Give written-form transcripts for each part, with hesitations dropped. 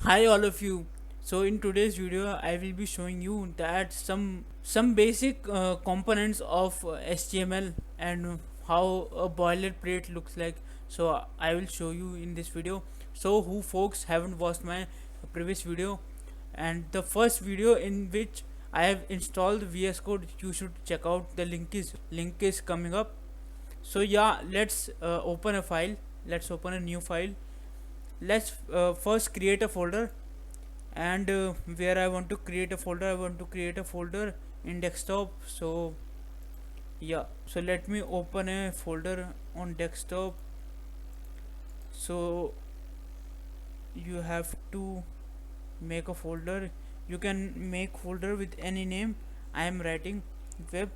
Hi all of you. So in today's video I will be showing you that some basic components of HTML and how a boilerplate looks like. So I will show you in this video. So who folks haven't watched my previous video, and the first video in which I have installed VS Code, you should check out. The link is coming up. So yeah, let's open a file. Let's open a new file. Let's first create a folder, and where I want to create a folder, I want to create a folder in desktop. So yeah, so let me open a folder on desktop. So you have to make a folder. You can make folder with any name. I am writing web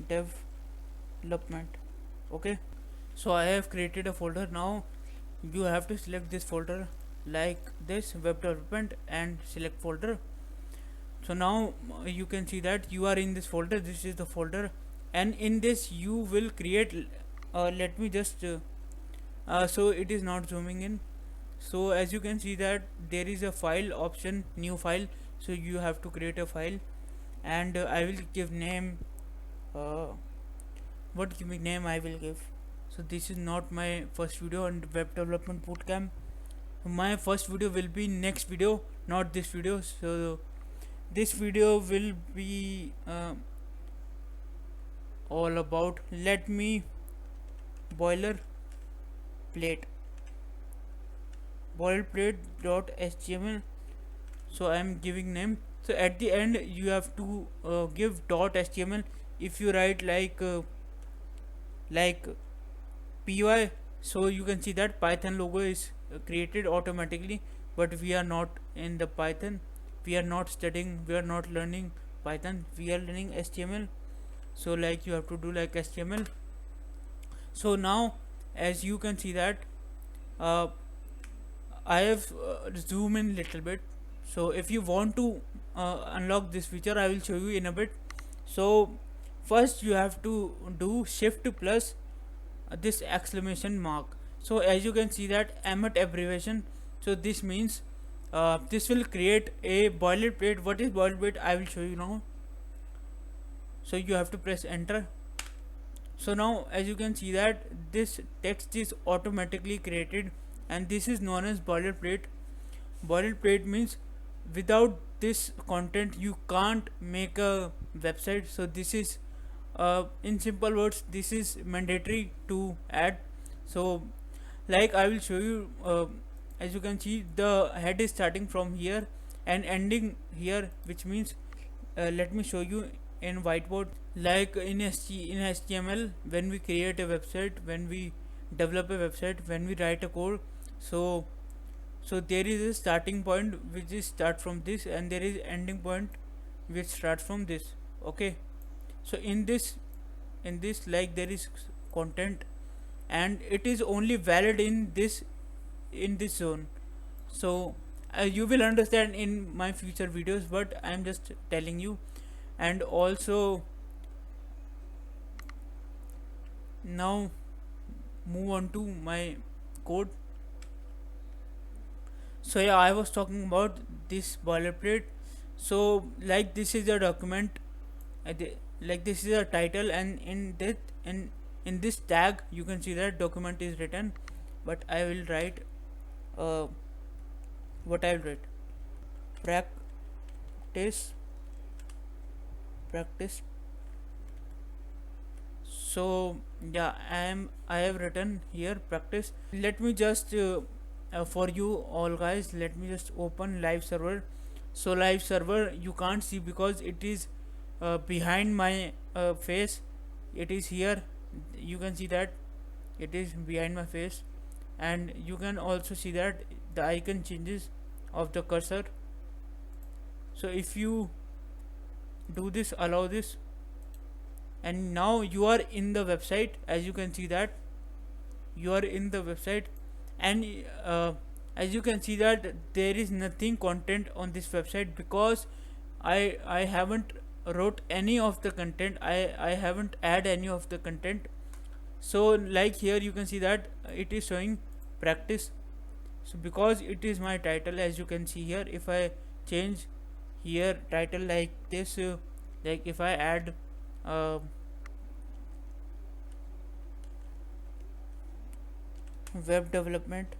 development. Okay, so I have created a folder. Now you have to select this folder like this, web development, and select folder. So now you can see that you are in this folder. This is the folder, and in this you will create let me just so it is not zooming in. So as you can see that there is a file option, new file. So you have to create a file, and I will give name. uh, what giving name I will give? So this is not my first video on web development bootcamp. My first video will be next video, not this video. So this video will be all about, let me boiler plate boilerplate.html. So I am giving name. So at the end you have to give .html. If you write like py, so you can see that Python logo is created automatically. But we are not in the Python, we are not studying, we are not learning Python, we are learning HTML. So like you have to do like HTML. So now as you can see that uh, I have zoom in little bit. So if you want to unlock this feature, I will show you in a bit. So first you have to do shift plus this exclamation mark. So as you can see that emmet abbreviation. So this means this will create a boilerplate. What is boilerplate? I will show you now. So you have to press enter. So now as you can see that this text is automatically created, and this is known as boilerplate. Boilerplate means without this content you can't make a website. So this is in simple words, this is mandatory to add. So like I will show you. As you can see, the head is starting from here and ending here, which means let me show you in whiteboard. Like in HTML, when we create a website, when we develop a website, when we write a code, so there is a starting point which is start from this, and there is ending point which starts from this. Okay, so in this like there is content, and it is only valid in this zone. So you will understand in my future videos, but I am just telling you. And also now move on to my code. So yeah, I was talking about this boilerplate. So like this is a document, like this is a title, and in this tag you can see that document is written. But I will write uh, what I will write, practice practice. So yeah, I have written here practice. Let me just for you all guys, let me just open live server. So live server you can't see because it is behind my face. It is here, you can see that it is behind my face. And you can also see that the icon changes of the cursor. So if you do this, allow this, and now you are in the website. As you can see that you are in the website, and as you can see that there is nothing content on this website, because I haven't wrote any of the content. I haven't add any of the content. So like here you can see that it is showing practice. So because it is my title, as you can see here, if I change here title like this, like if I add uh, web development,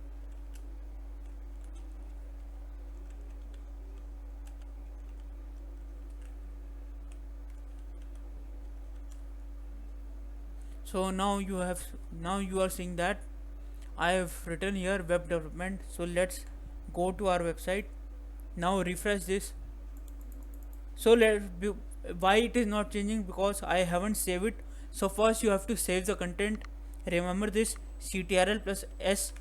so now you are seeing that I have written here web development. So let's go to our website. Now refresh this. So why it is not changing? Because I haven't saved it. So first you have to save the content. Remember this, ctrl plus s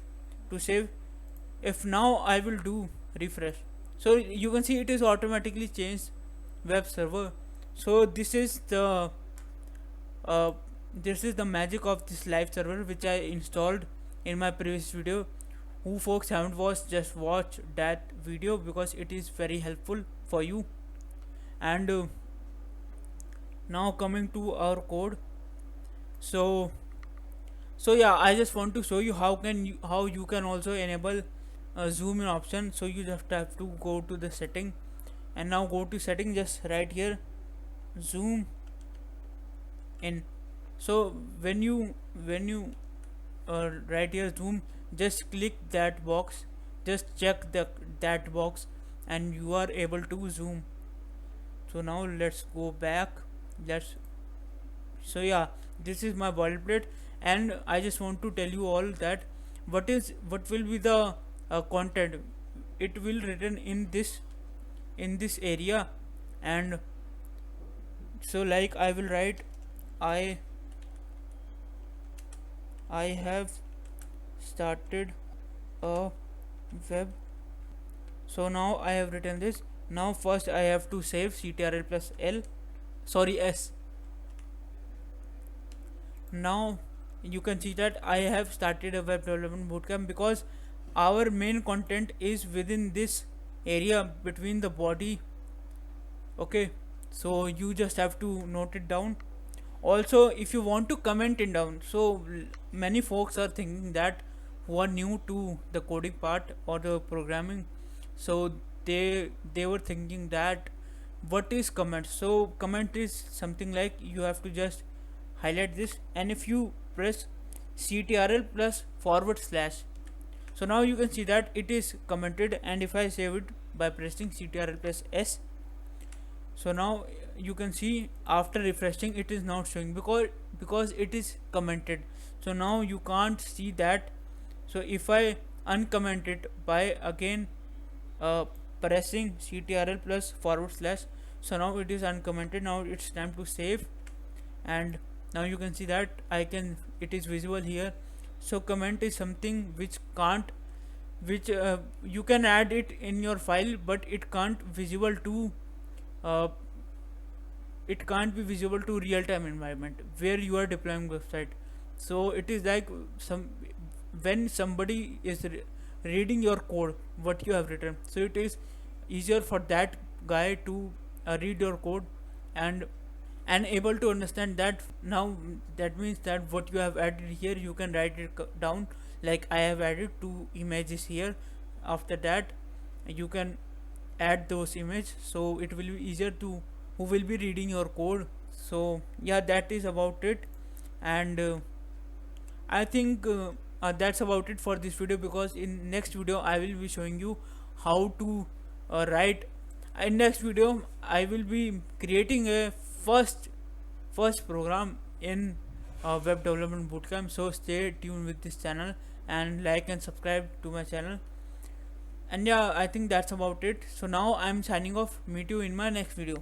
to save. If now I will do refresh, so you can see it is automatically changed web server. So uh, this is the magic of this live server which I installed in my previous video. Who folks haven't watched, just watch that video because it is very helpful for you. And now coming to our code. So yeah, I just want to show you how you can also enable a zoom in option. So you just have to go to the setting, and now go to setting, just right here zoom in. So when you right here zoom, just click that box, just check that box, and you are able to zoom. So now let's go back. Let's So yeah, this is my boilerplate, and I just want to tell you all that what will be the content. It will written in this area. And so like I will write, I I have started a web. So now I have written this. Now first I have to save ctrl plus l, sorry, s. Now you can see that I have started a web development bootcamp, because our main content is within this area between the body. Okay, so you just have to note it down. Also, if you want to comment it down, so many folks are thinking that, who are new to the coding part or the programming, so they were thinking that what is comment. So comment is something like you have to just highlight this, and if you press ctrl plus forward slash, so now you can see that it is commented. And if I save it by pressing ctrl plus s, so now you can see after refreshing it is not showing, because it is commented. So now you can't see that. So if I uncomment it by again uh, pressing ctrl plus forward slash, so now it is uncommented. Now it's time to save, and now you can see that it is visible here. So comment is something which can't which you can add it in your file, but uh, it can't be visible to real-time environment where you are deploying website. So it is like when somebody is reading your code, what you have written, so it is easier for that guy to read your code, and able to understand that. Now that means that what you have added here, you can write it down, like I have added 2 images here. After that you can add those images, so it will be easier to who will be reading your code. So yeah, that is about it. And I think that's about it for this video, because in next video I will be showing you how to write. In next video I will be creating a first program in web development bootcamp. So stay tuned with this channel, and like and subscribe to my channel. And yeah, I think that's about it. So now I'm signing off. Meet you in my next video.